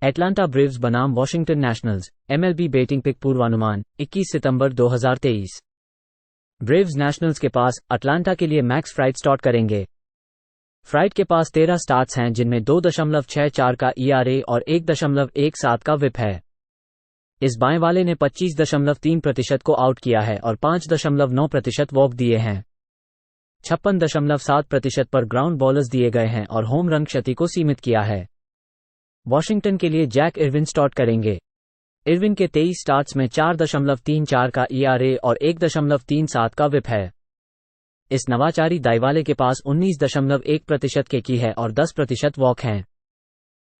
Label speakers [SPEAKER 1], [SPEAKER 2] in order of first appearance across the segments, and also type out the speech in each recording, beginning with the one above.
[SPEAKER 1] Atlanta Braves बनाम Washington Nationals, MLB betting pick पूर्वानुमान 21 सितंबर 2023। Braves nationals के पास अटलांटा के लिए मैक्स फ्राइड स्टार्ट करेंगे। फ्राइड के पास 13 स्टार्ट्स हैं जिनमें 2.64 का ERA और 1.17 का विप है। इस बाएं वाले ने 25.3% को आउट किया है और 5.9% वॉक दिए हैं। 56.7% पर ग्राउंड बॉलर्स दिए गए हैं और होम रन क्षति को सीमित किया है। वॉशिंगटन के लिए जैक इरविन स्टार्ट करेंगे। इरविन के 23 स्टार्ट्स में 4.34 का ERA और 1.37 का विप है। इस नवाचारी दाईवाले के पास 19.1% के की है और 10% वॉक हैं।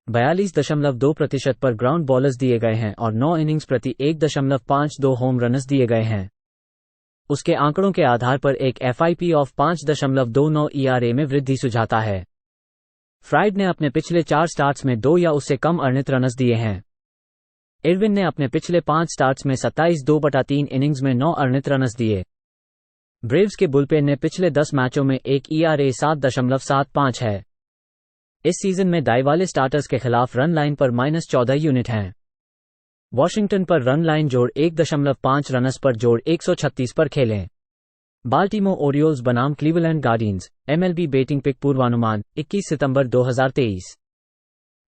[SPEAKER 1] 42.2% पर ग्राउंड बॉलर्स दिए गए हैं और 9 इनिंग्स प्रति 1.52 होम रनर्स दिए गए हैं। उसके आंकड़ों के आधार पर एक FIP ऑफ 5.29 ERA में वृद्धि सुझाता है। फ्राइड ने अपने पिछले 4 स्टार्ट्स में 2 या उससे कम अर्नित रनर्स दिए हैं। इरविन ने अपने पिछले 5 स्टार्ट्स में 27/2 इनिंग्स में 9 अर्नित रनर्स दिए। ब्रेव्स के बुलपेन ने पिछले 10 मैचों में एक ERA 7.75 है। इस सीजन में दाईवाले स्टार्टर्स के खिलाफ रन लाइन पर -14 यूनिट हैं। वॉशिंगटन पर रन लाइन जोड़ 1.5 रनर्स पर जोड़ 136 पर खेलें। बाल्टीमोर ओरियोल्स बनाम Cleveland Guardians, MLB betting pick पूर्वानुमान 21 सितंबर 2023।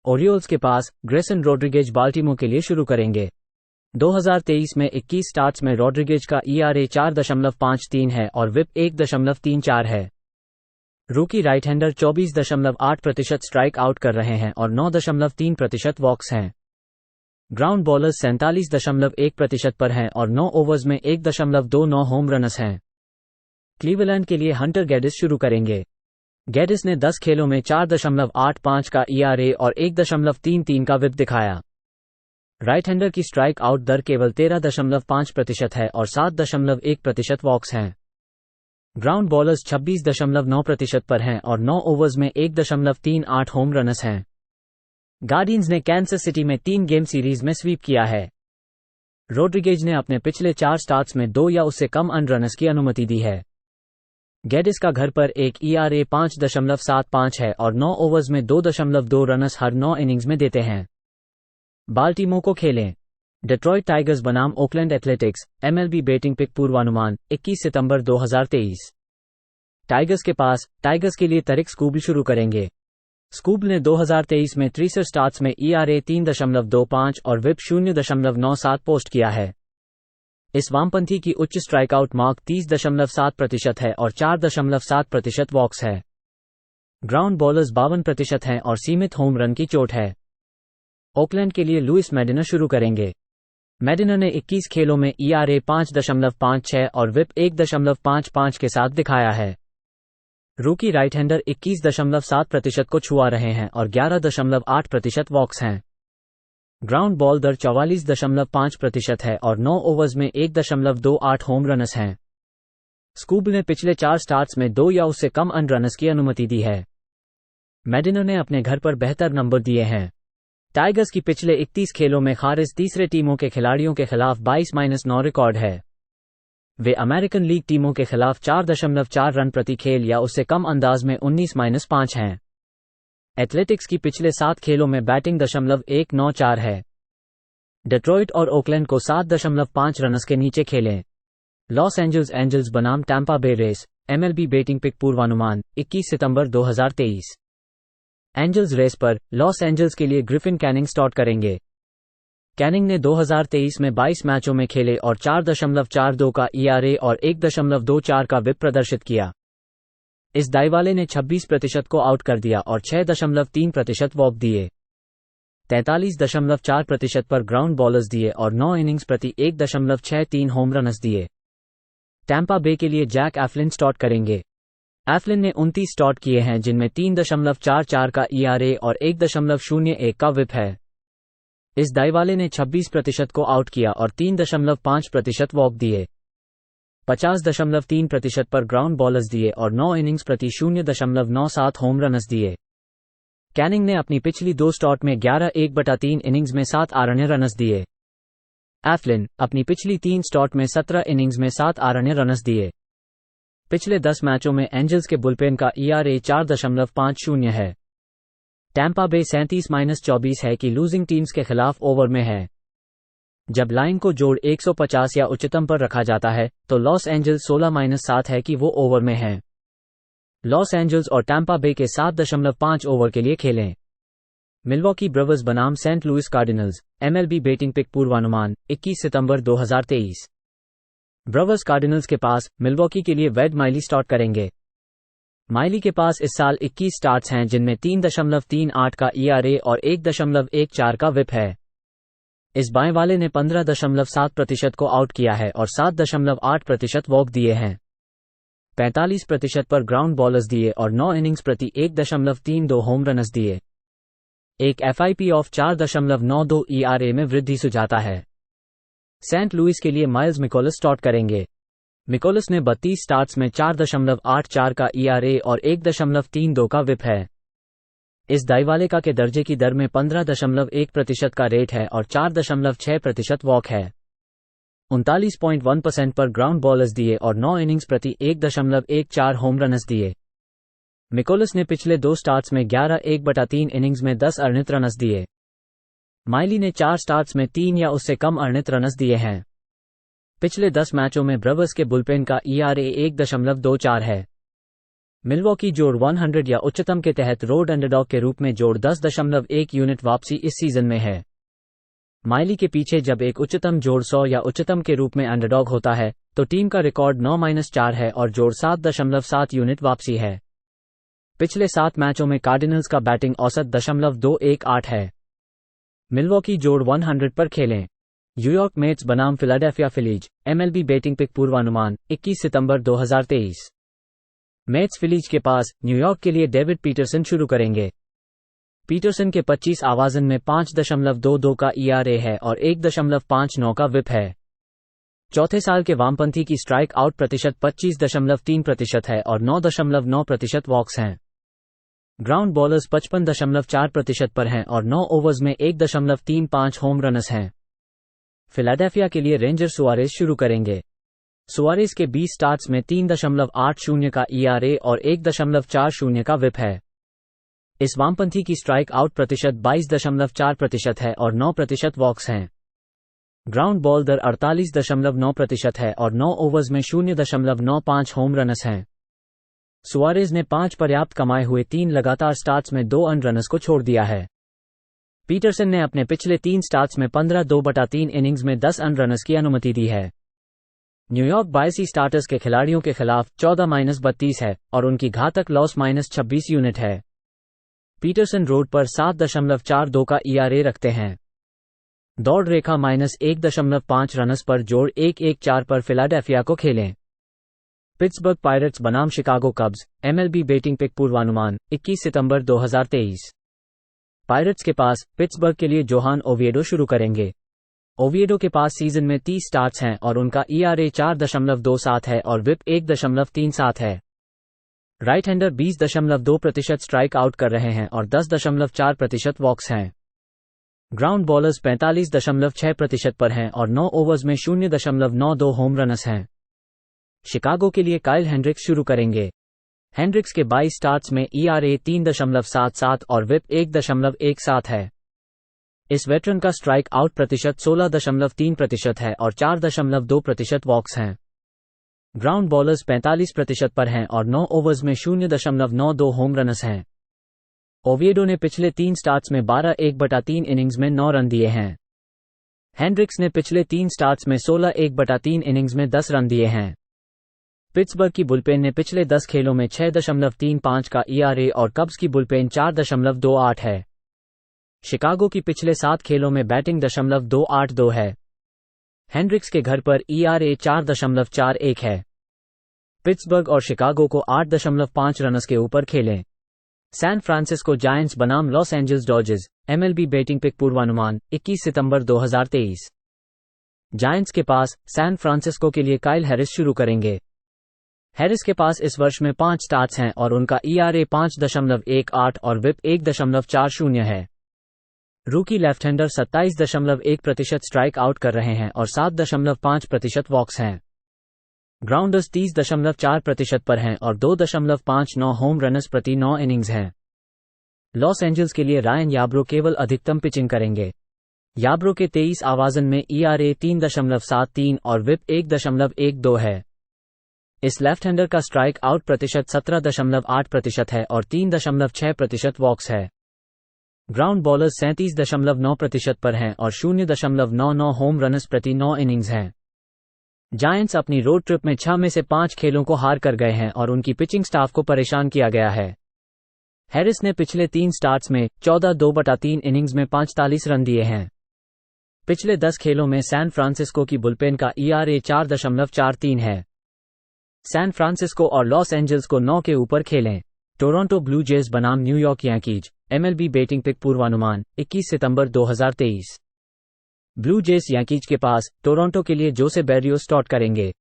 [SPEAKER 1] ओरियोल्स के पास ग्रेसन रोड्रिगेज बाल्टीमोर के लिए शुरू करेंगे। 2023 में 21 स्टार्ट्स में रोड्रिगेज का ERA 4.53 है और विप 1.34 है। रूकी राइट हैंडर 24.8% स्ट्राइक आउट कर रहे हैं और 9.3% वॉक्स हैं। ग्राउंड बॉलर्स 47.1% पर हैं और 9 ओवर्स में 1.29 होम रनर्स हैं। क्लीवलैंड के लिए हंटर गेडिस शुरू करेंगे। गेडिस ने 10 खेलों में 4.85 का ERA और 1.33 का विप दिखाया। राइट हैंडर की स्ट्राइक आउट दर केवल 13.5% है और 7.1% वॉक्स हैं। ग्राउंड बॉलर्स 26.9% पर हैं और 9 ओवर्स में 1.38 होम रनर्स हैं। गार्डियंस ने कैंसस सिटी में 3 गेम सीरीज में स्वीप किया है। रोड्रिगेज ने अपने पिछले 4 स्टार्ट्स में 2 या उससे कम अर्न रनर्स की अनुमति दी है। गेडिस का घर पर एक ERA 5.75 है और 9 ओवर्स में 2.2 रनर्स हर 9 इनिंग्स में देते हैं। बाल्टीमोर को खेलें। डेट्रॉयट टाइगर्स बनाम Oakland Athletics, MLB betting pick पूर्वानुमान 21 सितंबर 2023। टाइगर्स के लिए तरिक स्कूबल शुरू करेंगे। स्कूबल ने 2023 में 63 स्टार्ट्स में ERA 3.25 और विप 0.97 पोस्ट किया है। इस वामपंथी की उच्च स्ट्राइकआउट मार्क 30.7% है और 4.7% वॉक्स है। ग्राउंड बॉलर्स 52% हैं और सीमित होम रन की चोट है। ओकलैंड के लिए लुइस मेडिनर शुरू करेंगे। मेडिनर ने 21 खेलों में ERA 5.56 और विप 1.55 के साथ दिखाया है। रूकी राइट हैंडर 21.7% को छुआ रहे हैं और 11.8% वॉक्स हैं। ग्राउंड बॉल दर 44.5% है और 9 ओवर्स में 1.28 होम रनर्स हैं। स्कूबल ने पिछले 4 स्टार्ट्स में 2 या उससे कम अर्न रनर्स की अनुमति दी है। मेडिनर ने अपने घर पर बेहतर नंबर दिए हैं। टाइगर्स की पिछले 31 खेलों में खारिज तीसरे टीमों के खिलाड़ियों के खिलाफ 22-9 रिकॉर्ड है। वे अमेरिकन लीग टीमों के खिलाफ 4.4 रन प्रति खेल या उससे कम अंदाज में 19-5 हैं। एथलेटिक्स की पिछले 7 खेलों में बैटिंग 194 है। डेट्रॉयट और ओकलैंड को 7.5 रनर्स के नीचे खेलें। लॉस एंजल्स एंजल्स बनाम टैंपा बे रेस, MLB बैटिंग पिक पूर्वानुमान 21 सितंबर 2023। एंजल्स रेस पर लॉस एंजल्स के लिए ग्रिफिन कैनिंग स्टार्ट करेंगे। कैनिंग ने 2023 में 22 मैचों में खेले और 4.42 का ERA और 1.24 का विप प्रदर्शित किया। इस दाईवाले ने 26% को आउट कर दिया और 6.3% वॉक दिए। 43.4% पर ग्राउंड बॉलर्स दिए और 9 इनिंग्स प्रति 1.63 होम रनर्स दिए। टैंपा बे के लिए जैक एफ्लिन स्टार्ट करेंगे। एफ्लिन ने 29 स्टार्ट किए हैं जिनमें 3.44 का ERA और 1.01 का विप है। इस दाईवाले ने 26% को आउट किया और 3.5% वॉक दिए। 50.3% पर ग्राउंड बॉलर्स दिए और 9 इनिंग्स प्रति 0.97 होम रनर्स दिए। कैनिंग ने अपनी पिछली 2 स्टार्ट में 11/1/3 इनिंग्स में 7 आरण्य रनर्स दिए। एफ्लिन अपनी पिछली 3 स्टार्ट में 17 इनिंग्स में 7 आरण्य रनर्स दिए। पिछले 10 मैचों में एंजल्स के बुलपेन का ERA 4.50 है। टैंपा बे 37-24 है कि लूजिंग टीम्स के खिलाफ ओवर में है। जब लाइन को जोड़ 150 या उच्चतम पर रखा जाता है तो लॉस एंजल्स 16-7 है कि वो ओवर में है। लॉस एंजल्स और टैंपा बे के 7.5 ओवर के लिए खेलें। मिल्वॉकी ब्रेवर्स बनाम Saint Louis Cardinals, MLB betting pick पूर्वानुमान 21 सितंबर 2023। ब्रेवर्स कार्डिनल्स के पास मिल्वॉकी के लिए वेड माइली स्टार्ट करेंगे। माइली के पास इस साल 21 स्टार्ट्स हैं जिनमें 3.38 का ERA और 1.14 का विप है। इस बाएं वाले ने 15.7% को आउट किया है और 7.8% वॉक दिए हैं। 45% पर ग्राउंड बॉलर्स दिए और 9 इनिंग्स प्रति 1.32 होम रन्स दिए। एक FIP ऑफ 4.92 ERA में वृद्धि सुझाता है। सेंट लुइस के लिए माइल्स मिकोलस स्टार्ट करेंगे। मिकोलस ने 32 स्टार्ट्स में 4.84 का ERA और 1.32 का विप है। इस दाईवालेका के दर्जे की दर में 15.1% का रेट है और 4.6% वॉक है। 39.1% पर ग्राउंड बॉलर्स दिए और 9 इनिंग्स प्रति 1.14 होम रन्स दिए। मिकोलस ने पिछले 2 स्टार्ट्स में 11/1/3 इनिंग्स में 10 अर्नित रन्स दिए। माइली ने 4 स्टार्ट्स में 3 या उससे कम अर्नित रन्स दिए हैं। पिछले 10 मैचों में ब्रेवर्स के बुलपेन का ERA 1.24 है। मिल्वॉकी जोड़ 100 या उच्चतम के तहत रोड अंडरडॉग के रूप में जोड़ 10.1 यूनिट वापसी इस सीजन में है। माइली के पीछे जब एक उच्चतम जोड़ 100 या उच्चतम के रूप में अंडरडॉग होता है तो टीम का रिकॉर्ड 9-4 है और जोड़ 7.7 यूनिट वापसी है। पिछले 7 मैचों में कार्डिनल्स का बैटिंग औसत 0.218 है। मिल्वॉकी जोड़ 100 पर खेलें। न्यूयॉर्क मेट्स बनाम Philadelphia Phillies, MLB betting pick पूर्वानुमान 21 सितंबर 2023। मेट्स फिलीज के पास न्यूयॉर्क के लिए डेविड पीटरसन शुरू करेंगे। पीटरसन के 25 आवाजन में 5.22 का ERA है और 1.59 का विप है। चौथे साल के वामपंथी की स्ट्राइक आउट प्रतिशत 25.3% है और 9.9% वॉक्स हैं। ग्राउंड बॉलर्स 55.4% पर हैं और 9 ओवर्स में 1.35 होम रन्स हैं। फिलाडेल्फिया के लिए रेंजर सुआरेज शुरू करेंगे। सुआरेज के 20 स्टार्ट्स में 3.80 का ERA और 1.40 का विप है। इस वामपंथी की स्ट्राइक आउट प्रतिशत 22.4% है और 9% वॉक्स हैं। ग्राउंड बॉल दर 48.9% है और 9 ओवर्स में 0.95 होम रन्स हैं। सुआरेज ने 5 पर्याप्त कमाए हुए 3 लगातार स्टार्ट्स में 2 अर्न रन्स को छोड़ दिया है। पीटरसन ने अपने पिछले 3 स्टार्ट्स में 15/2/3 इनिंग्स में 10 अर्न रन्स की अनुमति दी है। न्यूयॉर्क 22 स्टार्टर्स के खिलाड़ियों के खिलाफ 14-32 है और उनकी घातक लॉस -26 यूनिट है। पीटरसन रोड पर 7.42 का ERA रखते हैं। दौड़ रेखा -1.5 रन्स पर जोड़ 1.14 पर फिलाडेल्फिया को खेलें। पिट्सबर्ग पायरेट्स बनाम Chicago Cubs, MLB betting pick पूर्वानुमान 21 सितंबर 2023। पायरेट्स के पास पिट्सबर्ग के लिए जोहान ओविएडो शुरू करेंगे। ओविएडो के पास सीजन में 30 स्टार्ट्स हैं और उनका ERA 4.27 है और विप 1.37 है। राइट हैंडर 20.2% स्ट्राइक आउट कर रहे हैं और 10.4% वॉक्स हैं। ग्राउंड बॉलर्स 45.6% पर हैं और 9 ओवर्स में 0.92 होम रन्स हैं। शिकागो के लिए काइल हेंड्रिक्स शुरू करेंगे। हेंड्रिक्स के 22 स्टार्ट्स में ERA 3.77 और विप 1.17 है। इस वेटरन का स्ट्राइक आउट प्रतिशत 16.3% है और 4.2% वॉक्स हैं। ग्राउंड बॉलर्स 45% पर हैं और 9 ओवर्स में 0.92 होम रन्स हैं। ओविएडो ने पिछले 3 स्टार्ट्स में 12/1/3 इनिंग्स में 9 रन दिए हैं। हेंड्रिक्स ने पिछले 3 स्टार्ट्स में 16/1/3 इनिंग्स में 10 रन दिए हैं। पिट्सबर्ग की बुलपेन ने पिछले 10 खेलों में 6.35 का ERA और कब्स की बुलपेन 4.28 है। शिकागो की पिछले 7 खेलों में बैटिंग .282 है। हेंड्रिक्स के घर पर ERA 4.41 है। पिट्सबर्ग और शिकागो को 8.5 रन्स के ऊपर खेलें। सैन फ्रांसिस्को जायंट्स बनाम Los Angeles Dodgers, MLB betting pick पूर्वानुमान 21 सितंबर 2023। जायंट्स के पास सैन फ्रांसिस्को के लिए काइल हैरिस शुरू करेंगे। हैरिस के पास इस वर्ष में 5 स्टार्ट्स हैं और उनका ERA 5.18 और विप 1.40 है। रूकी लेफ्ट हैंडर 27.1% स्ट्राइक आउट कर रहे हैं और 7.5% वॉक्स हैं। ग्राउंडर्स 30.4% पर हैं और 2.59 होम रन्स प्रति 9 इनिंग्स हैं। लॉस एंजल्स के लिए रायन याब्रो केवल अधिकतम पिचिंग करेंगे। याब्रो के 23 आवाजन में ERA 3.73 और विप 1.12 है। इस लेफ्ट हैंडर का स्ट्राइक आउट प्रतिशत 17.8% है और 3.6% वॉक्स है। ग्राउंड बॉलर्स 37.9% पर हैं और 0.99 होम रनर्स प्रति 9 इनिंग्स हैं। जायंट्स अपनी रोड ट्रिप में 6 में से 5 खेलों को हार कर गए हैं और उनकी पिचिंग स्टाफ को परेशान किया गया है। हैरिस ने पिछले 3 स्टार्ट्स में 14/2/3 इनिंग्स में 45 रन दिए हैं। पिछले 10 खेलों में सैन फ्रांसिस्को की बुलपेन का ERA 4.43 है। सैन फ्रांसिस्को और लॉस एंजल्स को 9 के ऊपर खेलें। टोरंटो ब्लू जेज बनाम New York Yankees. MLB betting pick पूर्वानुमान 21 सितंबर 2023। ब्लू जेज यांकीज के पास टोरंटो के लिए जोसे बेरियोस स्टार्ट करेंगे।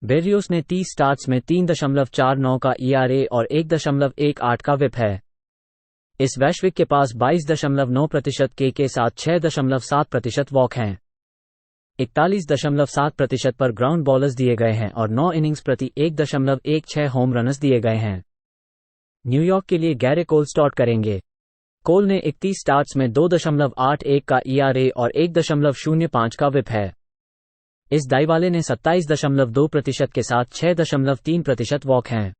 [SPEAKER 1] बेरियोस ने 30 स्टार्ट्स में 3.49 का ERA और 1.18 का विप है। इस वैश्विक के पास 22.9% के साथ 6.7% वॉक हैं। 41.7% पर ग्राउंड बॉलर्स दिए गए हैं और 9 इनिंग्स प्रति 1.16 होम रनर्स दिए गए हैं। न्यूयॉर्क के लिए गैरे कोल स्टार्ट करेंगे। कोल ने 31 स्टार्ट्स में 2.81 का ERA और 1.05 का विप है। इस दाईवाले ने 27.2% के साथ 6.3% वॉक हैं।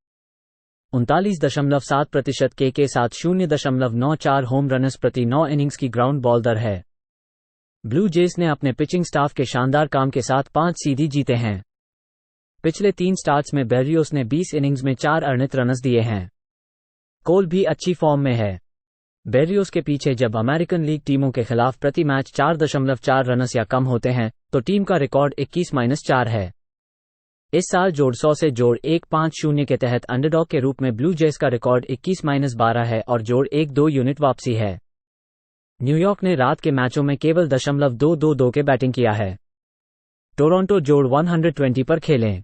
[SPEAKER 1] 39.7% के साथ 0.94 होम रनर्स प्रति 9 इनिंग्स की ग्राउंड बॉल दर है। ब्लू जेज ने अपने पिचिंग स्टाफ के शानदार काम के साथ 5 सीधी जीते हैं। पिछले 3 स्टार्ट्स में बेरियोस ने 20 इनिंग्स में 4 अनिर्णित रन्स दिए हैं। कोल भी अच्छी फॉर्म में है। बेरियोस के पीछे जब अमेरिकन लीग टीमों के खिलाफ प्रति मैच 4.4 रन्स या कम होते हैं तो टीम का रिकॉर्ड 21-4 है। इस साल जोड़ 100 से जोड़ 1-5-0 के तहत अंडरडॉग के रूप में ब्लू जेज का रिकॉर्ड 21-12 है और जोड़ 1-2 यूनिट वापसी है। न्यूयॉर्क ने रात के मैचों में केवल .222 के बैटिंग किया है। टोरंटो जोड़ 120 पर खेलें।